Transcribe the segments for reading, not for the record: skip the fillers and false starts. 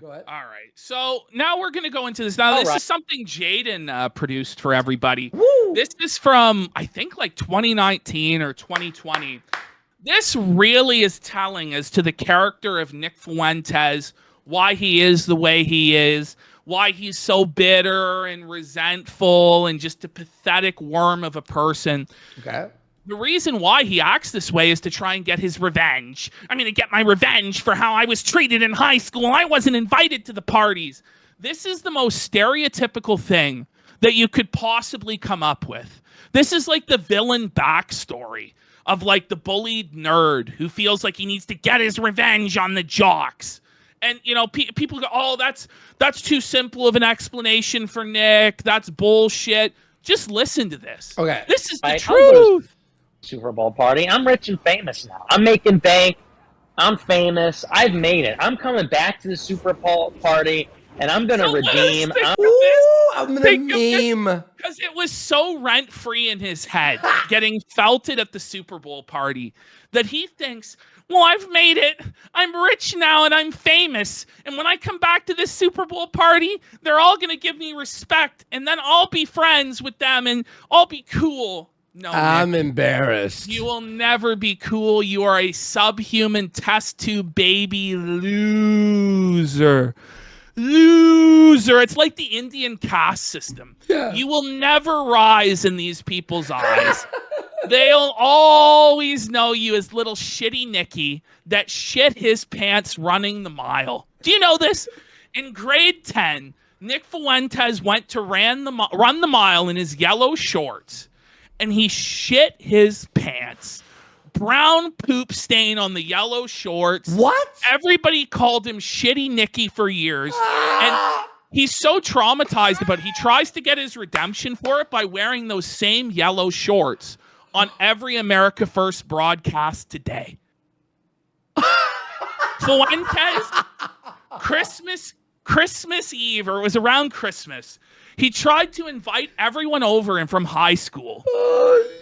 Go ahead. All right. So now we're going to go into this. Now, this is something Jaden produced for everybody. Woo! This is from, I think, like 2019 or 2020. This really is telling as to the character of Nick Fuentes, why he is the way he is, why he's so bitter and resentful and just a pathetic worm of a person. Okay. The reason why he acts this way is to try and get his revenge. I'm going to get my revenge for how I was treated in high school. I wasn't invited to the parties. This is the most stereotypical thing that you could possibly come up with. This is like the villain backstory of like the bullied nerd who feels like he needs to get his revenge on the jocks. And, you know, people go, oh, that's too simple of an explanation for Nick. That's bullshit. Just listen to this. Okay. This is the truth. Super Bowl party. I'm rich and famous now. I'm making bank. I'm famous. I've made it. I'm coming back to the Super Bowl party, and I'm going to redeem. I'm going to meme. Because it was so rent-free in his head, getting felted at the Super Bowl party, that he thinks, well, I've made it. I'm rich now, and I'm famous. And when I come back to this Super Bowl party, they're all going to give me respect, and then I'll be friends with them, and I'll be cool. No, I'm Nick, embarrassed. You will never be cool. You are a subhuman test tube baby loser. Loser. It's like the Indian caste system. Yeah. You will never rise in these people's eyes. They'll always know you as little shitty Nicky that shit his pants running the mile. Do you know this? In grade 10, Nick Fuentes went to run the mile in his yellow shorts. And he shit his pants. Brown poop stain on the yellow shorts. What? Everybody called him Shitty Nicky for years. And he's so traumatized about it. He tries to get his redemption for it by wearing those same yellow shorts on every America First broadcast today. Fuentes, Christmas Eve, or it was around Christmas, he tried to invite everyone over and from high school.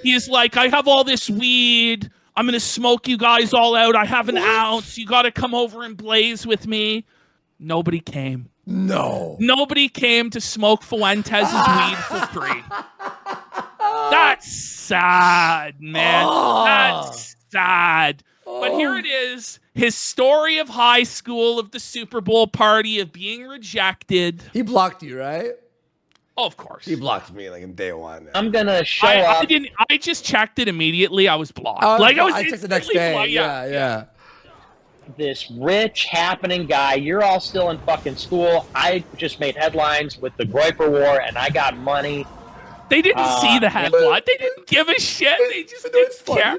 He's like, I have all this weed. I'm going to smoke you guys all out. I have an ounce. You got to come over and blaze with me. Nobody came. No. Nobody came to smoke Fuentes' weed for free. That's sad, man. That's sad. But here it is. His story of high school, of the Super Bowl party, of being rejected. He blocked you, right? Oh, of course. He blocked me like in day one. I'm gonna show up. I just checked it immediately. I was blocked. I checked the next day. Yeah. This rich, happening guy. You're all still in fucking school. I just made headlines with the Groiper War, and I got money. They didn't see the headline. They didn't give a shit. They just didn't care.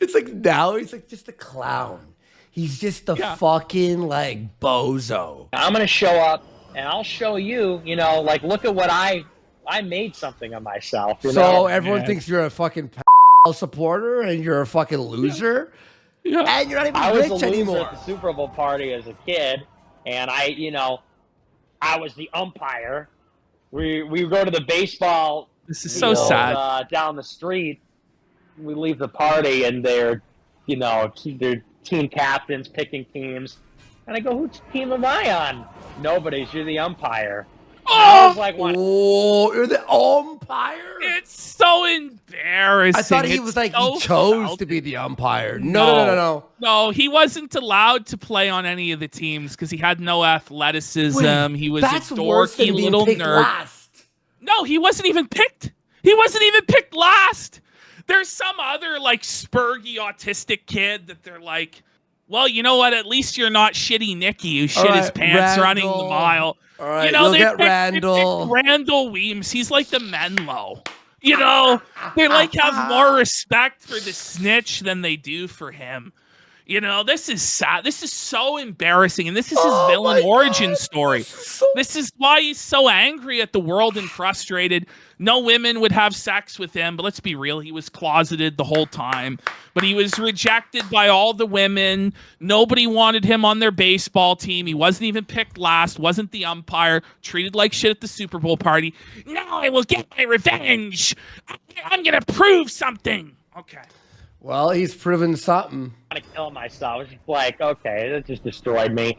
It's like now he's like just a clown. He's just a fucking like bozo. I'm gonna show up. And I'll show you, you know, like, look at what I made something of myself. You know? Everyone thinks you're a fucking supporter and you're a fucking loser. Yeah. And you're not even I was rich a loser anymore. at the Super Bowl party as a kid, and I was the umpire. We go to the baseball. This is so sad. Down the street, we leave the party, and they're team captains picking teams. And I go, whose team am I on? Nobody's. You're the umpire. I was like, what? Oh, you're the umpire? It's so embarrassing. I thought he was like, he chose to be the umpire. No. No, he wasn't allowed to play on any of the teams because he had no athleticism. Wait, he was a worse than dorky being little picked nerd. Last. No, he wasn't even picked. He wasn't even picked last. There's some other like spurgy autistic kid that they're like, well, you know what? At least you're not Shitty Nicky who shit his pants running the mile. All right, you know, they picked Randall. Randall Weems. He's like the Menlo. You know, they like have more respect for the snitch than they do for him. You know, this is sad. This is so embarrassing. And this is his villain origin story. This is why he's so angry at the world and frustrated. No women would have sex with him, but let's be real. He was closeted the whole time. But he was rejected by all the women. Nobody wanted him on their baseball team. He wasn't even picked last, wasn't the umpire, treated like shit at the Super Bowl party. Now I will get my revenge. I'm going to prove something. Okay. Well, he's proven something. To kill myself. It's just like, okay, that just destroyed me.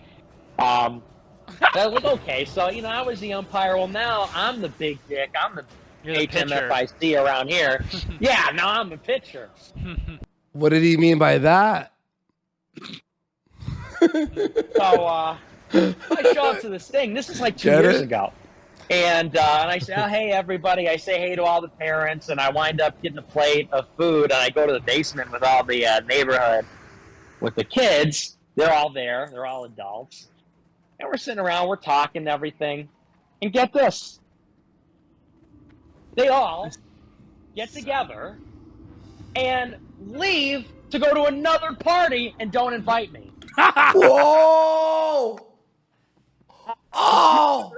I was like, okay, so I was the umpire. Well, now I'm the big dick. I'm the You're the pitcher. HMFIC around here. Yeah, now I'm the pitcher. What did he mean by that? So I show up to this thing. This is like 2 years ago. And I say, oh, hey, everybody. I say hey to all the parents, and I wind up getting a plate of food, and I go to the basement with all the neighborhood with the kids. They're all there. They're all adults. And we're sitting around. We're talking and everything. And get this. They all get together and leave to go to another party and don't invite me. Whoa! Oh!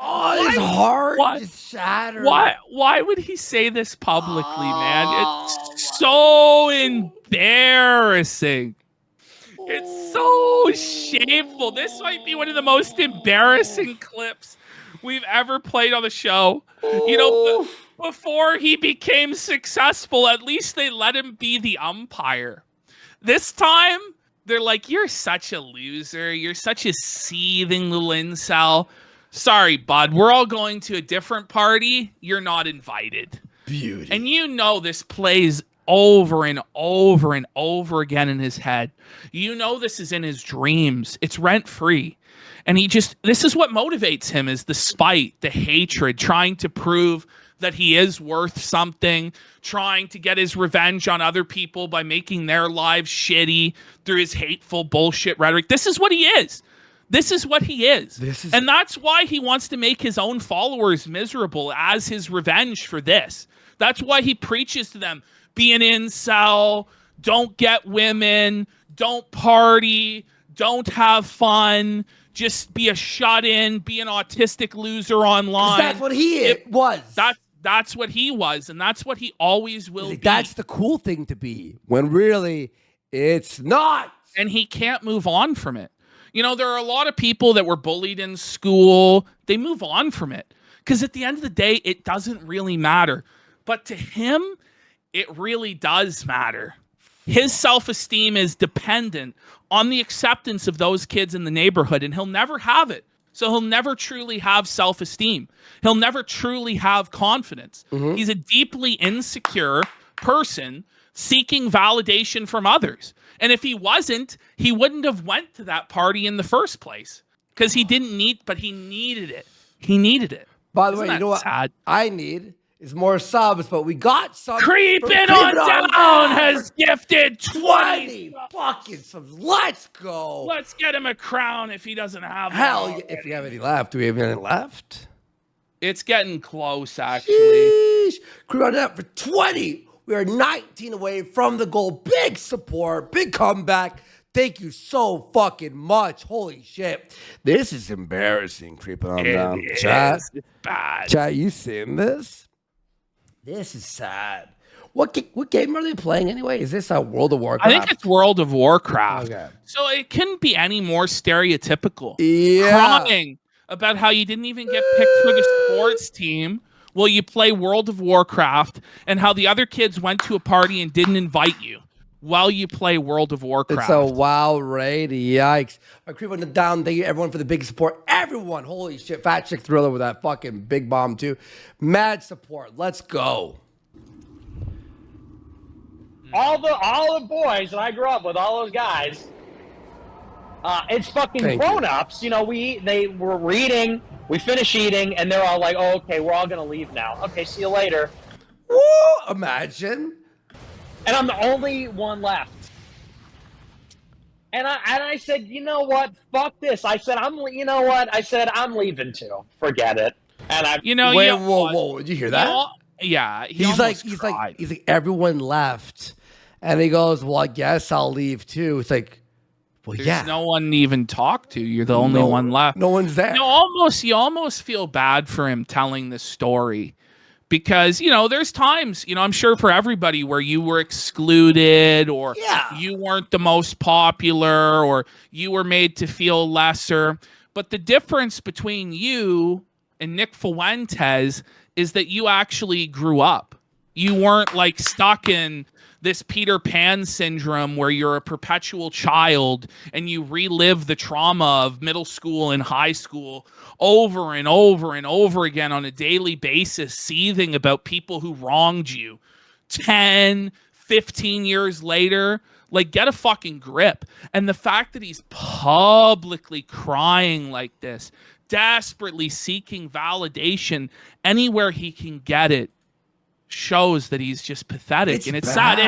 Oh, his heart just shattered. Why would he say this publicly, man? It's so embarrassing. It's so shameful. This might be one of the most embarrassing clips we've ever played on the show. Before he became successful, at least they let him be the umpire. This time, they're like, you're such a loser. You're such a seething little incel. Sorry, bud. We're all going to a different party. You're not invited. Beauty. And this plays over and over and over again in his head. This is in his dreams. It's rent-free. And this is what motivates him, is the spite, the hatred, trying to prove that he is worth something, trying to get his revenge on other people by making their lives shitty through his hateful bullshit rhetoric. This is what he is. This is what he is. And that's why he wants to make his own followers miserable as his revenge for this. That's why he preaches to them, be an incel, don't get women, don't party, don't have fun, just be a shut-in, be an autistic loser online. That's what he was. That's what he was, and that's what he always will be. That's the cool thing to be, when really it's not. And he can't move on from it. There are a lot of people that were bullied in school. They move on from it because at the end of the day, it doesn't really matter. But to him, it really does matter. His self-esteem is dependent on the acceptance of those kids in the neighborhood, and he'll never have it. So he'll never truly have self-esteem. He'll never truly have confidence. Mm-hmm. He's a deeply insecure person seeking validation from others. And if he wasn't, he wouldn't have went to that party in the first place because he didn't need, but he needed it. He needed it. By the way, you know what I need is more subs, but we got some. Creeping on down has gifted 20 fucking subs. Let's go. Let's get him a crown if he doesn't have one. Hell, if we have any left. Do we have any left? It's getting close, actually. Sheesh. Creeping on down for 20. We are 19 away from the goal. Big support, big comeback. Thank you so fucking much. Holy shit. This is embarrassing, creeping on down. Chat, it's bad. Chat, you seen this? This is sad. What game are they playing anyway? Is this a World of Warcraft? I think it's World of Warcraft. Okay. So it couldn't be any more stereotypical. Yeah. Crying about how you didn't even get picked for the sports team. Well, you play World of Warcraft, and how the other kids went to a party and didn't invite you while you play World of Warcraft. It's a WoW raid. Yikes. I creep on the down. Thank you, everyone, for the big support. Everyone. Holy shit. Fat Chick Thriller with that fucking big bomb, too. Mad support. Let's go. All the boys that I grew up with, all those guys, it's fucking grown-ups. They were reading. We finish eating, and they're all like, oh, okay, we're all going to leave now. Okay, see you later. Woo! Imagine. And I'm the only one left. And I said, you know what? Fuck this. I said, I'm leaving too. Forget it. And whoa. Did you hear that? Yeah. He's like, everyone left. And he goes, well, I guess I'll leave too. It's like, well, there's no one to even talk to. You're the only one left. No one's there. You almost feel bad for him telling this story because, there's times, I'm sure for everybody where you were excluded or you weren't the most popular or you were made to feel lesser. But the difference between you and Nick Fuentes is that you actually grew up. You weren't like stuck in this Peter Pan syndrome where you're a perpetual child and you relive the trauma of middle school and high school over and over and over again on a daily basis, seething about people who wronged you 10, 15 years later. Like, get a fucking grip. And the fact that he's publicly crying like this, desperately seeking validation anywhere he can get it, shows that he's just pathetic. And it's sad.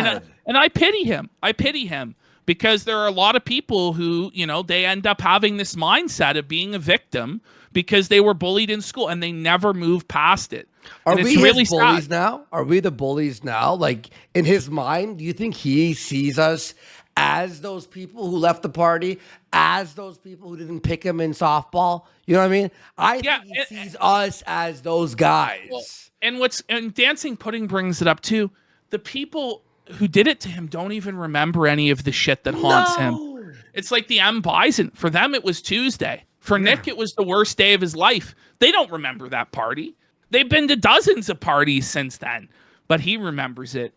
And I pity him. I pity him because there are a lot of people who, you know, they end up having this mindset of being a victim because they were bullied in school and they never move past it. Are and we it's really his bullies sad. now? Are we the bullies now? Like, in his mind, do you think he sees us as those people who left the party, as those people who didn't pick him in softball? You know what I mean? I think he sees us as those guys. Well, and Dancing Pudding brings it up too. The people who did it to him don't even remember any of the shit that haunts him. It's like the M. Bison. For them, it was Tuesday. For Nick, it was the worst day of his life. They don't remember that party. They've been to dozens of parties since then, but he remembers it.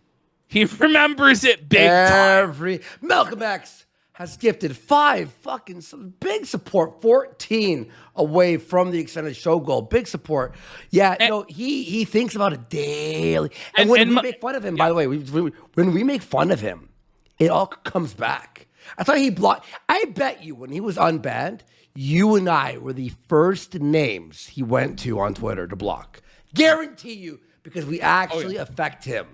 He remembers it big time. Malcolm X has gifted 5 fucking big support, 14 away from the extended show goal. Big support. Yeah, he thinks about it daily. And when we make fun of him, by the way, when we make fun of him, it all comes back. I thought he blocked. I bet you when he was unbanned, you and I were the first names he went to on Twitter to block. Guarantee you, because we actually affect him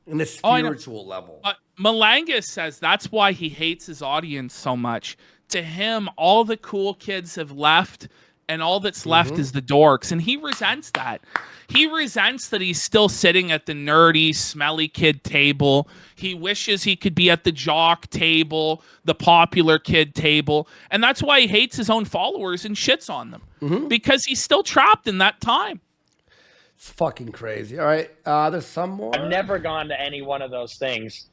in a spiritual level. Malanga says that's why he hates his audience so much. To him, all the cool kids have left, and all that's left is the dorks. And he resents that. He resents that he's still sitting at the nerdy, smelly kid table. He wishes he could be at the jock table, the popular kid table. And that's why he hates his own followers and shits on them. Because he's still trapped in that time. It's fucking crazy. All right, there's some more. I've never gone to any one of those things.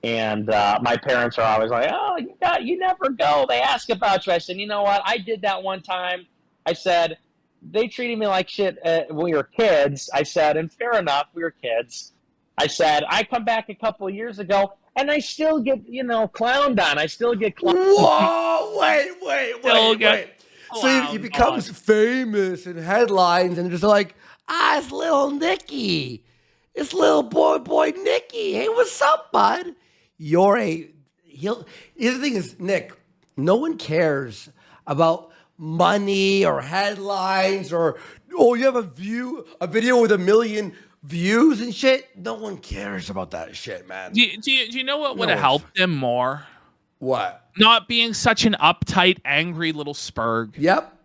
And my parents are always like, oh, you never go. They ask about you. I said, you know what? I did that one time. I said, they treated me like shit when we were kids. I said, and fair enough, we were kids. I said, I come back a couple of years ago, and I still get, clowned on. I still get clowned on. Whoa, wait. So he becomes famous in headlines, and just like, it's little Nicky. It's little boy Nicky. Hey, what's up, bud? Here's the thing is, Nick, no one cares about money or headlines or, you have a video with 1 million views and shit. No one cares about that shit, man. Do you know what would have helped him more? What? Not being such an uptight, angry little spurg. Yep.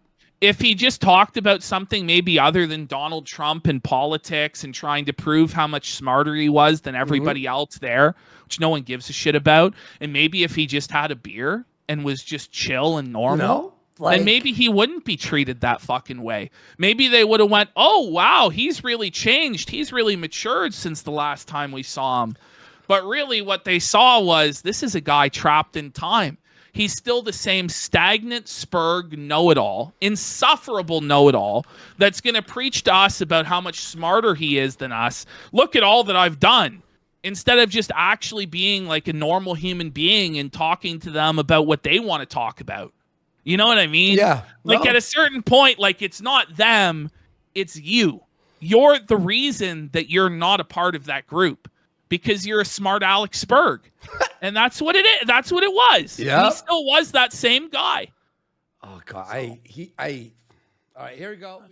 If he just talked about something maybe other than Donald Trump and politics and trying to prove how much smarter he was than everybody else there, which no one gives a shit about, and maybe if he just had a beer and was just chill and normal, then maybe he wouldn't be treated that fucking way. Maybe they would have went, oh, wow, he's really changed. He's really matured since the last time we saw him. But really what they saw was, this is a guy trapped in time. He's still the same stagnant spurg know-it-all, insufferable know-it-all that's going to preach to us about how much smarter he is than us. Look at all that I've done. Instead of just actually being like a normal human being and talking to them about what they want to talk about. You know what I mean? Yeah. Like at a certain point, like it's not them, it's you. You're the reason that you're not a part of that group. Because you're a smart Alex Spurg. And that's what it is. That's what it was. Yeah. He still was that same guy. Oh God. All right, here we go.